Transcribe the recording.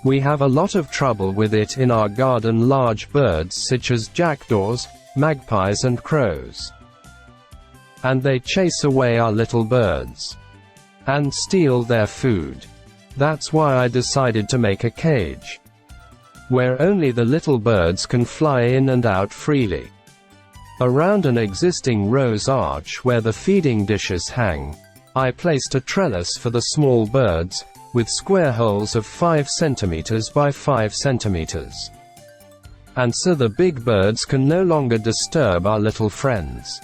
We have a lot of trouble with it in our garden. Large birds such as jackdaws, magpies and crows. And they chase away our little birds. And steal their food. That's why I decided to make a cage. Where only the little birds can fly in and out freely. Around an existing rose arch where the feeding dishes hang, I placed a trellis for the small birds, with square holes of 5 cm by 5 cm. And so the big birds can no longer disturb our little friends.